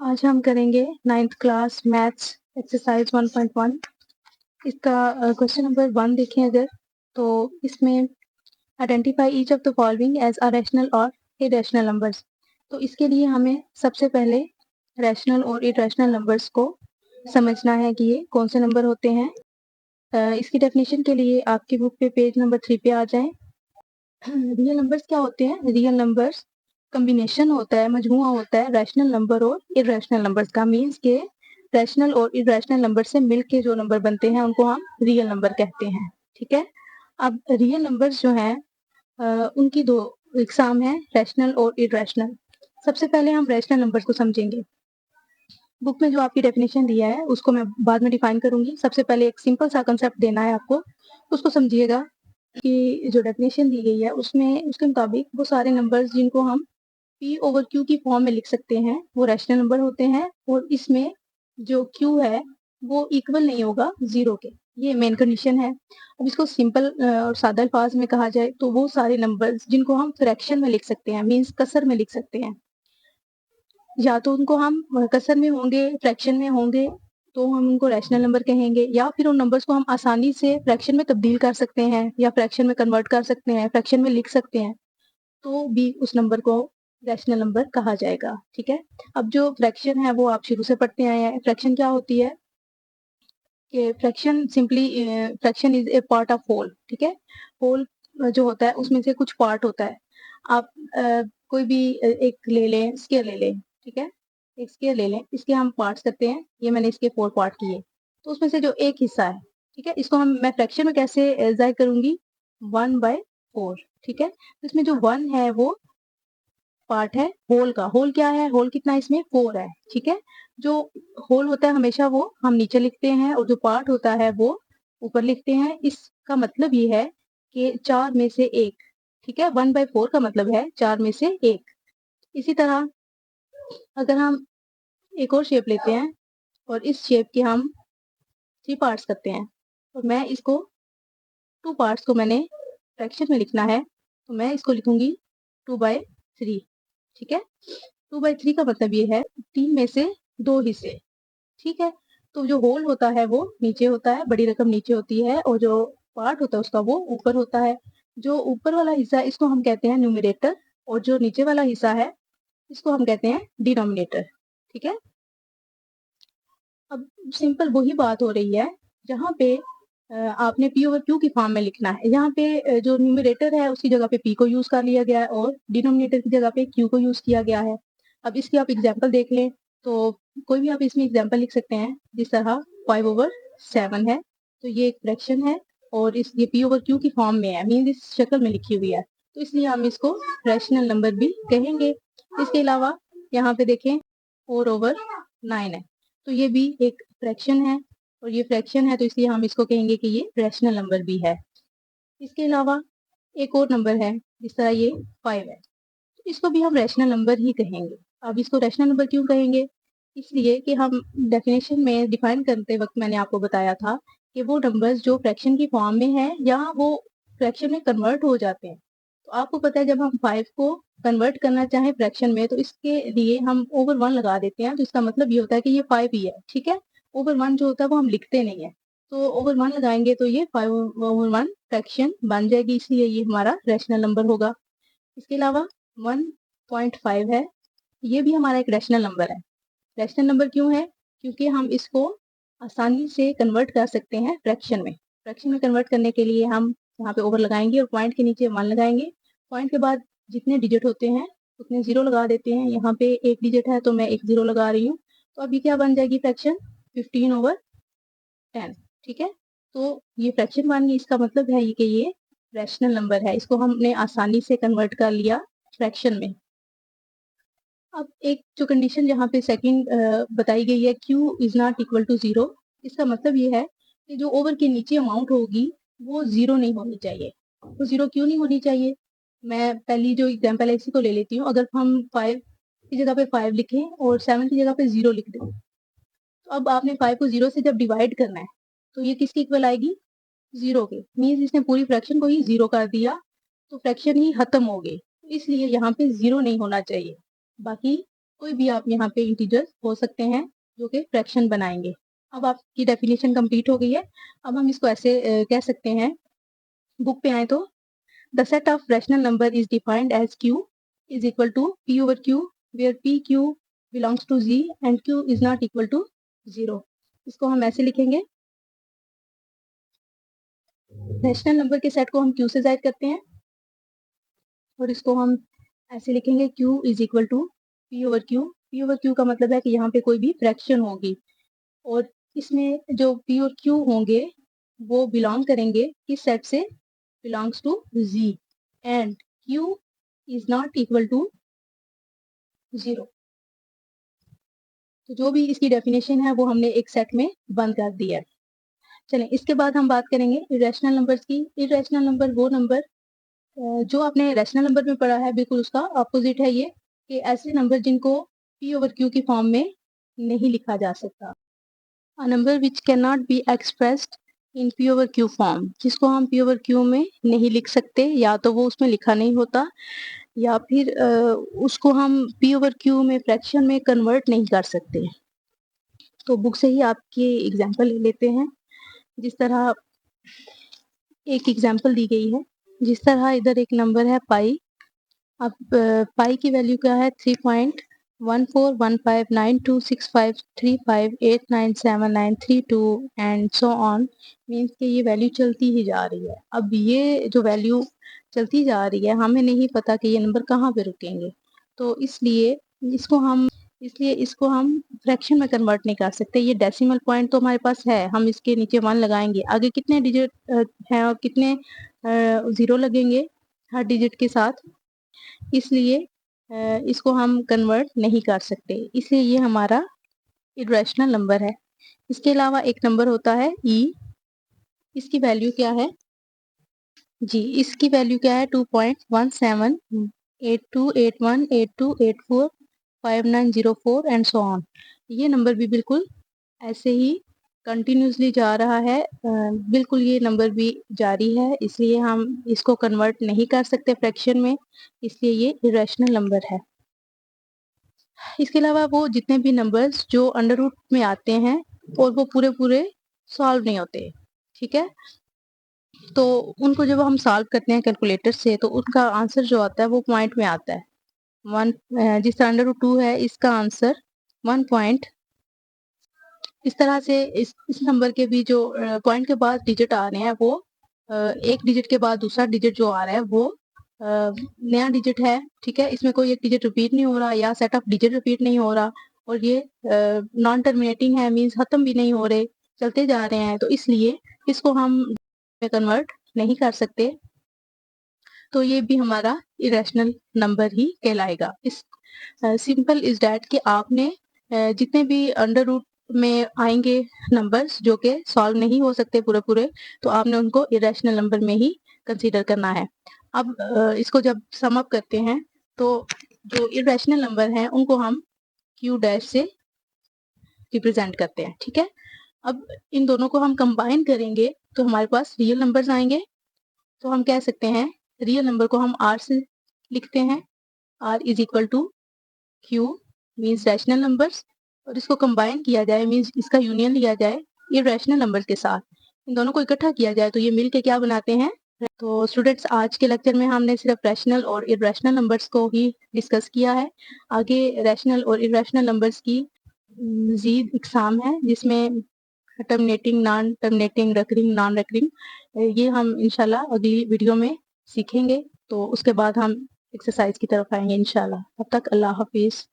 आज हम करेंगे 9th क्लास मैथ्स एक्सरसाइज 1.1। इसका क्वेश्चन नंबर 1 देखें अगर, तो इसमें identify each of the following as a rational और इरेशनल नंबर्स। तो इसके लिए हमें सबसे पहले रैशनल और इरेशनल नंबर्स को समझना है कि ये कौन से नंबर होते हैं। इसकी डेफिनेशन के लिए आपकी बुक पे पेज नंबर 3 पे आ जाएं। रियल नंबर्स क्या होते हैं? रियल नंबर्स कॉम्बिनेशन होता है, मजमुआ होता है रैशनल नंबर और इरेशनल नंबर्स का। मींस के रैशनल और इरेशनल नंबर से मिलके जो नंबर बनते हैं उनको हम रियल नंबर कहते हैं। ठीक है। अब रियल नंबर्स जो हैं उनकी दो इकसाम है, रैशनल और इरेशनल। सबसे पहले हम रैशनल नंबर्स को समझेंगे। बुक में जो आपकी डेफिनेशन दिया है उसको मैं बाद में डिफाइन करूंगी। सबसे पहले एक सिंपल सा कंसेप्ट देना है आपको, उसको समझिएगा कि जो डेफिनेशन दी गई है उसमें उसके मुताबिक वो सारे नंबर्स जिनको हम P ओवर Q की फॉर्म में लिख सकते हैं वो रैशनल नंबर होते हैं। और इसमें जो Q है वो इक्वल नहीं होगा 0 के, ये मेन कंडीशन है। अब इसको सिंपल और सादा अल्फाज में कहा जाए तो वो सारे नंबर्स जिनको हम फ्रैक्शन में लिख सकते हैं, मीन्स कसर में लिख सकते हैं, या तो उनको हम कसर में होंगे, फ्रैक्शन में होंगे तो हम उनको रैशनल नंबर कहेंगे, या फिर उन नंबर्स को हम आसानी से फ्रैक्शन में तब्दील कर सकते हैं या फ्रैक्शन में कन्वर्ट कर सकते हैं, फ्रैक्शन में लिख सकते हैं, तो भी उस नंबर को रैशनल नंबर कहा जाएगा। ठीक है। अब जो फ्रैक्शन है वो आप शुरू से पढ़ते आए हैं। फ्रैक्शन क्या होती है कि fraction simply fraction is a part of whole. ठीक है। होल जो होता है उसमें से कुछ पार्ट होता है। आप कोई भी एक ले लें, स्केयर ले लें। ठीक है। एक स्केयर ले लें, इसके हम पार्ट्स करते हैं। ये मैंने इसके 4 पार्ट किए, तो उसमें से जो एक हिस्सा है, ठीक है, इसको मैं फ्रैक्शन में कैसे जाहिर करूंगी? 1/4। ठीक है। तो इसमें जो 1 है वो पार्ट है होल का। होल क्या है? होल कितना है इसमें? 4 है। ठीक है। जो होल होता है हमेशा वो हम नीचे लिखते हैं और जो पार्ट होता है वो ऊपर लिखते हैं। इसका मतलब ये है कि 4 में से 1। ठीक है। 1/4 का मतलब है 4 में से 1। इसी तरह अगर हम एक और शेप लेते हैं और इस शेप के हम 3 पार्ट्स करते हैं, और मैं इसको 2 पार्ट्स को मैंने फ्रैक्शन में लिखना है, तो मैं इसको लिखूंगी 2/3। ठीक है। 2/3 का मतलब ये है 3 में से 2 हिस्से। ठीक है। तो जो होल होता है वो नीचे होता है, बड़ी रकम नीचे होती है, और जो पार्ट होता है उसका वो ऊपर होता है। जो ऊपर वाला हिस्सा है इसको हम कहते हैं न्यूमरेटर, और जो नीचे वाला हिस्सा है इसको हम कहते हैं डिनोमिनेटर। ठीक है। अब सिंपल वही बात हो रही है जहाँ पे आपने P ओवर Q की फॉर्म में लिखना है। यहाँ पे जो न्यूमरेटर है उसकी जगह पे P को यूज कर लिया गया है और डिनोमिनेटर की जगह पे Q को यूज किया गया है। अब इसकी आप एग्जाम्पल देख लें तो कोई भी आप इसमें एग्जाम्पल लिख सकते हैं, जिस तरह 5/7 है, तो ये एक फ्रैक्शन है और ये P ओवर Q की फॉर्म में है, मीन इस शक्ल में लिखी हुई है, तो इसलिए हम इसको रैशनल नंबर भी कहेंगे। इसके अलावा यहाँ पे देखें 4/9 है, तो ये भी एक फ्रैक्शन है, और ये फ्रैक्शन है तो इसलिए हम इसको कहेंगे कि ये रैशनल नंबर भी है। इसके अलावा एक और नंबर है, जिस तरह ये 5 है, तो इसको भी हम रैशनल नंबर ही कहेंगे। अब इसको रैशनल नंबर क्यों कहेंगे? इसलिए कि हम डेफिनेशन में डिफाइन करते वक्त मैंने आपको बताया था कि वो नंबर्स जो फ्रैक्शन की फॉर्म में है या वो फ्रैक्शन में कन्वर्ट हो जाते हैं। तो आपको पता है जब हम 5 को कन्वर्ट करना चाहें फ्रैक्शन में तो इसके लिए हम ओवर 1 लगा देते हैं, तो इसका मतलब ये होता है कि ये 5 ही है। ठीक है। ओवर 1 जो होता है वो हम लिखते नहीं है, तो ओवर 1 लगाएंगे तो ये 5/1 फ्रैक्शन बन जाएगी, इसलिए ये हमारा रैशनल नंबर होगा। इसके अलावा 1.5 है, ये भी हमारा एक रैशनल नंबर है। रैशनल नंबर क्यों है? क्योंकि हम इसको आसानी से कन्वर्ट कर सकते हैं फ्रैक्शन में। फ्रैक्शन में कन्वर्ट करने के लिए हम यहाँ पे ओवर लगाएंगे और पॉइंट के नीचे 1 लगाएंगे। पॉइंट के बाद जितने डिजिट होते हैं उतने 0 लगा देते हैं। यहाँ पे एक डिजिट है तो मैं एक 0 लगा रही हूँ, तो अभी क्या बन जाएगी फ्रैक्शन? 15/10। ठीक है। तो ये फ्रैक्शन बन गई, इसका मतलब है कि ये रैशनल नंबर है, इसको हमने आसानी से कन्वर्ट कर लिया फ्रैक्शन में। अब एक जो कंडीशन जहाँ पे सेकंड बताई गई है Q is not equal to 0, इसका मतलब ये है कि जो ओवर के नीचे अमाउंट होगी वो 0 नहीं होनी चाहिए। तो 0 क्यों नहीं होनी चाहिए? मैं पहली जो एग्जांपल है इसी को ले लेती हूँ। अगर हम 5 की जगह पे 5 लिखें और 7 की जगह पे 0 लिख दें, तो अब आपने 5 को 0 से जब डिवाइड करना है तो ये किसकी इक्वल आएगी? 0 के। मीन्स इसने पूरी फ्रैक्शन को ही 0 कर दिया, तो फ्रैक्शन ही खत्म हो गई, इसलिए यहाँ पे 0 नहीं होना चाहिए। बाकी कोई भी आप यहाँ पे इंटीजर्स हो सकते हैं जो कि फ्रैक्शन बनाएंगे। अब आपकी डेफिनेशन कंप्लीट हो गई है। अब हम इसको ऐसे कह सकते हैं, बुक पे आए तो the set of rational number is defined as q is equal to p over q where p q belongs to z and q is not equal to 0। इसको हम ऐसे लिखेंगे, रैशनल नंबर के सेट को हम q से जाहिर करते हैं और इसको हम ऐसे लिखेंगे q is equal to p over q। p over q का मतलब है कि यहाँ पे कोई भी फ्रैक्शन होगी और इसमें जो p और q होंगे वो बिलोंग करेंगे किस सेट से, belongs to z and q is not equal to 0। तो जो भी इसकी डेफिनेशन है वो हमने एक सेट में बंद कर दिया है। चलें, इसके बाद हम बात करेंगे इरेशनल नंबर्स की। इरेशनल नंबर वो नंबर जो आपने रैशनल नंबर में पढ़ा है बिल्कुल उसका अपोजिट है ये, कि ऐसे नंबर जिनको p ओवर q की फॉर्म में नहीं लिखा जा सकता। A number which can not be expressed in p over q form, जिसको हम p ओवर q में नहीं लिख सकते, या तो वो उसमें लिखा नहीं होता या फिर उसको हम p ओवर q में फ्रैक्शन में कन्वर्ट नहीं कर सकते। तो बुक से ही आपकी एग्जाम्पल ले लेते हैं। जिस तरह एक एग्जाम्पल दी गई है, जिस तरह इधर एक नंबर है पाई। अब पाई की वैल्यू क्या है 3.1415926535897932 एंड सो ऑन, मीन्स कि ये वैल्यू चलती ही जा रही है। अब ये जो वैल्यू चलती जा रही है हमें नहीं पता कि ये नंबर कहाँ पे रुकेंगे, तो इसलिए इसको हम फ्रैक्शन में कन्वर्ट नहीं कर सकते। ये डेसिमल पॉइंट तो हमारे पास है, हम इसके नीचे 1 लगाएंगे, आगे कितने डिजिट हैं और कितने 0 लगेंगे हर डिजिट के साथ, इसलिए इसको हम कन्वर्ट नहीं कर सकते, इसलिए ये हमारा इरेशनल नंबर है। इसके अलावा एक नंबर होता है ई, इसकी वैल्यू क्या है जी, इसकी वैल्यू क्या है 2.17828182845904 एंड सो ऑन। ये नंबर भी बिल्कुल ऐसे ही कंटिन्यूसली जा रहा है, बिल्कुल ये नंबर भी जारी है, इसलिए हम इसको कन्वर्ट नहीं कर सकते फ्रैक्शन में, इसलिए ये इरेशनल नंबर है। इसके अलावा वो जितने भी नंबर्स जो अंडर रूट में आते हैं और वो पूरे पूरे सॉल्व नहीं होते, ठीक है, तो उनको जब हम सॉल्व करते हैं कैलकुलेटर से तो उनका आंसर जो आता है वो पॉइंट में आता है। जिस तरह अंडर रूट 2 है, इसका आंसर 1 पॉइंट। इस तरह से इस नंबर के भी जो पॉइंट के बाद डिजिट आ रहे हैं वो एक डिजिट के बाद दूसरा डिजिट जो आ रहा है वो नया डिजिट है, ठीक है, इसमें कोई एक डिजिट रिपीट नहीं हो रहा या सेट ऑफ डिजिट रिपीट नहीं हो रहा, और ये नॉन टर्मिनेटिंग है, मीन्स खत्म भी नहीं हो रहे, चलते जा रहे हैं, तो इसलिए इसको हम में कन्वर्ट नहीं कर सकते, तो ये भी हमारा इरेशनल नंबर ही कहलाएगा। इस सिंपल इज डैट कि आपने जितने भी अंडर रूट में आएंगे नंबर्स जो कि सॉल्व नहीं हो सकते पूरे पूरे, तो आपने उनको इरेशनल नंबर में ही कंसीडर करना है। अब इसको जब सम अप करते हैं तो जो इरेशनल नंबर हैं उनको हम क्यू डैश से रिप्रेजेंट करते हैं, ठीक है। अब इन दोनों को हम कंबाइन करेंगे तो हमारे पास रियल नंबर्स आएंगे, तो हम कह सकते हैं रियल नंबर को हम आर से लिखते हैं, R is equal to Q means rational numbers, और इसको कंबाइन किया जाए मीन्स इसका यूनियन लिया जाए इरेशनल नंबर्स के साथ, इन दोनों को इकट्ठा किया जाए तो ये मिल के क्या बनाते हैं। तो स्टूडेंट्स, आज के लेक्चर में हमने सिर्फ रैशनल और इरेशनल नंबर्स को ही डिस्कस किया है। आगे रैशनल और इरेशनल नंबर्स की मजीद एग्जाम है जिसमें terminating, non terminating, recurring, non recurring, ये हम इंशाल्लाह अगली वीडियो में सीखेंगे। तो उसके बाद हम एक्सरसाइज की तरफ आएंगे इंशाल्लाह। तब तक अल्लाह हाफिज़।